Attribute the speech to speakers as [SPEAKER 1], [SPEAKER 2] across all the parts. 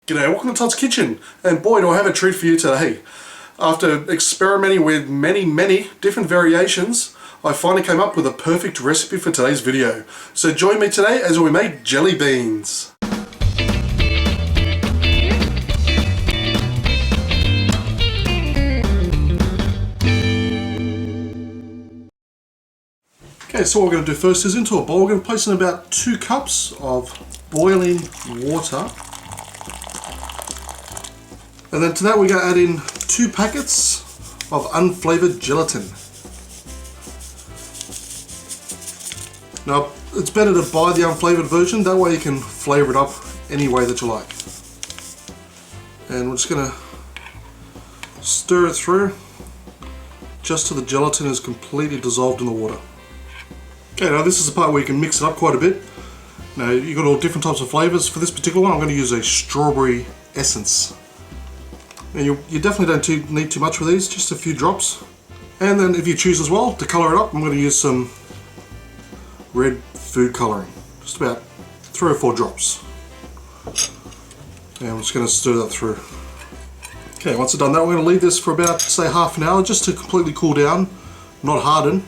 [SPEAKER 1] G'day, welcome to Todd's Kitchen, and boy do I have a treat for you today. After experimenting with many different variations, I finally came up with a perfect recipe for today's video. So join me today as we make jelly beans. Okay, so what we're going to do first is into a bowl, we're going to place in about 2 cups of boiling water. And then to that we're going to add in 2 packets of unflavoured gelatin. Now it's better to buy the unflavoured version, that way you can flavour it up any way that you like. And we're just going to stir it through just till the gelatin is completely dissolved in the water. Okay, now this is the part where you can mix it up quite a bit. Now you've got all different types of flavours. For this particular one I'm going to use a strawberry essence. Now you definitely don't need too much for these, just a few drops. And then if you choose as well to colour it up, I'm going to use some red food colouring. Just about 3 or 4 drops. And I'm just going to stir that through. Okay, once I've done that, we're going to leave this for about, say, half an hour just to completely cool down, not harden.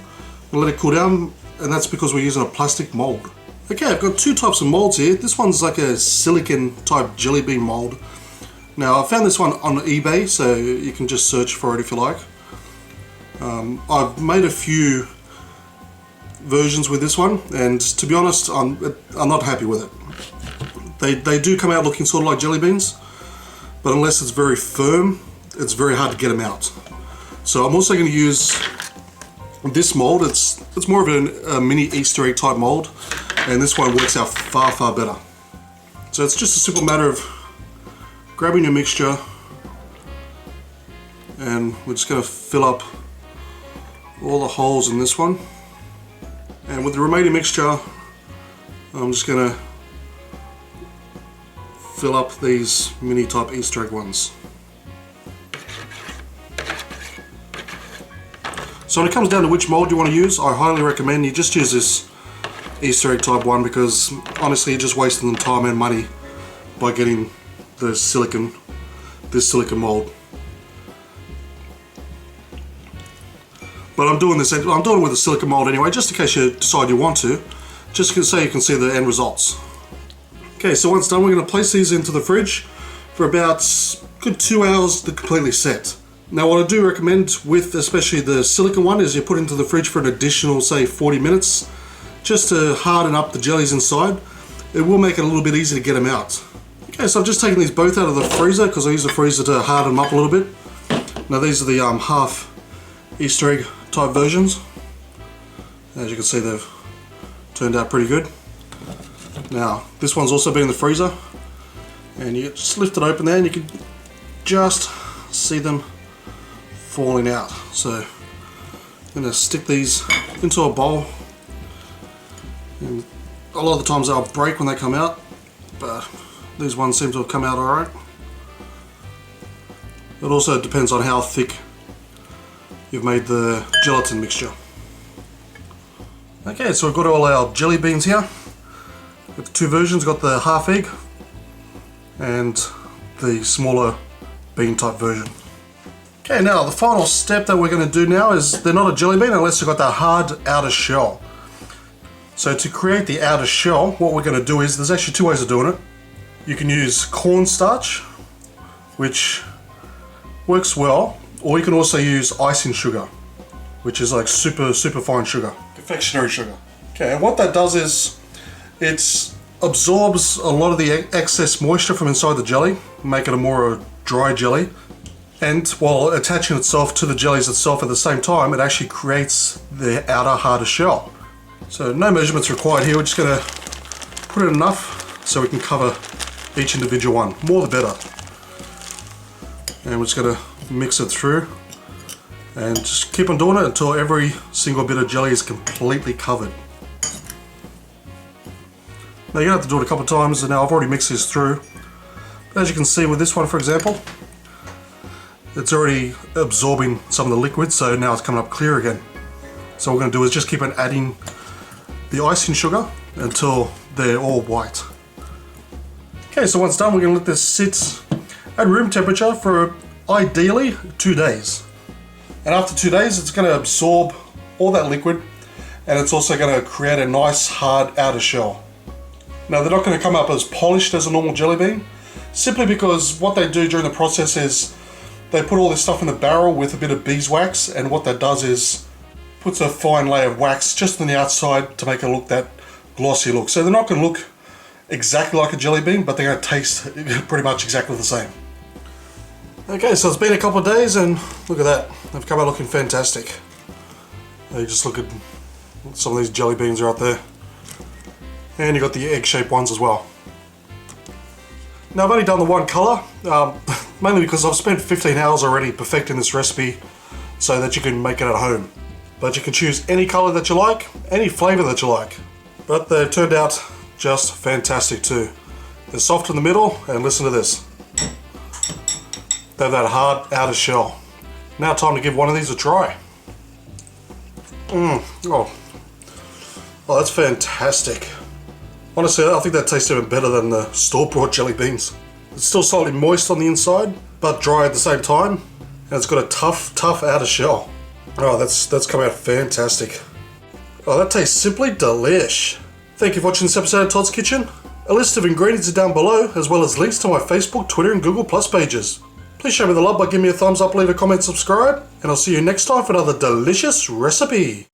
[SPEAKER 1] We'll let it cool down, and that's because we're using a plastic mould. Okay, I've got 2 types of moulds here. This one's like a silicon type jelly bean mould. Now I found this one on eBay, so you can just search for it if you like. I've made a few versions with this one, and to be honest, I'm not happy with it. They do come out looking sort of like jelly beans, but unless it's very firm, it's very hard to get them out. So I'm also going to use this mold. It's more of a mini Easter egg type mold, and this one works out far better. So it's just a simple matter of grabbing your mixture, and we're just going to fill up all the holes in this one. And with the remaining mixture, I'm just going to fill up these mini type Easter egg ones. So when it comes down to which mold you want to use, I highly recommend you just use this Easter egg type one, because honestly you're just wasting the time and money by getting this silicon mold. But I'm doing it with a silicon mold anyway, just in case you decide you want to, just so you can see the end results. Okay, so once done, we're going to place these into the fridge for about good 2 hours to completely set. Now what I do recommend with especially the silicon one is you put it into the fridge for an additional, say, 40 minutes, just to harden up the jellies inside. It will make it a little bit easier to get them out. Okay, so I've just taken these both out of the freezer because I use the freezer to harden them up a little bit. Now these are the half Easter egg type versions. As you can see, they've turned out pretty good. Now this one's also been in the freezer, and you just lift it open there and you can just see them falling out. So I'm going to stick these into a bowl, and a lot of the times they'll break when they come out, but these ones seem to have come out alright. It also depends on how thick you've made the gelatin mixture. Okay, so we've got all our jelly beans here. Got the 2 versions, got the half egg and the smaller bean type version. Okay, now the final step that we're going to do now is, they're not a jelly bean unless you've got that hard outer shell. So to create the outer shell, what we're going to do is, there's actually 2 ways of doing it. You can use cornstarch, which works well, or you can also use icing sugar, which is like super fine sugar, confectionery sugar. Okay, and what that does is it absorbs a lot of the excess moisture from inside the jelly, make it a more dry jelly, and while attaching itself to the jellies itself at the same time, it actually creates the outer harder shell. So no measurements required here, we're just going to put in enough so we can cover each individual one, more the better. And we're just going to mix it through and just keep on doing it until every single bit of jelly is completely covered. Now you have to do it a couple of times, and now I've already mixed this through. But as you can see with this one, for example, it's already absorbing some of the liquid, so now it's coming up clear again. So what we're going to do is just keep on adding the icing sugar until they're all white. Okay, so once done, we're going to let this sit at room temperature for ideally 2 days. And after 2 days, it's going to absorb all that liquid, and it's also going to create a nice hard outer shell. Now, they're not going to come up as polished as a normal jelly bean, simply because what they do during the process is they put all this stuff in the barrel with a bit of beeswax, and what that does is puts a fine layer of wax just on the outside to make it look that glossy look. So they're not going to look exactly like a jelly bean, but they're going to taste pretty much exactly the same. Okay, so it's been a couple of days, and look at that. They've come out looking fantastic. You just look at some of these jelly beans are out there. And you've got the egg-shaped ones as well. Now, I've only done the one colour, mainly because I've spent 15 hours already perfecting this recipe so that you can make it at home. But you can choose any colour that you like, any flavour that you like. But they've turned out just fantastic too. They're soft in the middle, and listen to this. They have that hard outer shell. Now time to give one of these a try. Oh, that's fantastic. Honestly, I think that tastes even better than the store-bought jelly beans. It's still slightly moist on the inside, but dry at the same time. And it's got a tough outer shell. Oh, that's come out fantastic. Oh, that tastes simply delish. Thank you for watching this episode of Todd's Kitchen. A list of ingredients is down below, as well as links to my Facebook, Twitter, and Google Plus pages. Please show me the love by giving me a thumbs up, leave a comment, subscribe, and I'll see you next time for another delicious recipe.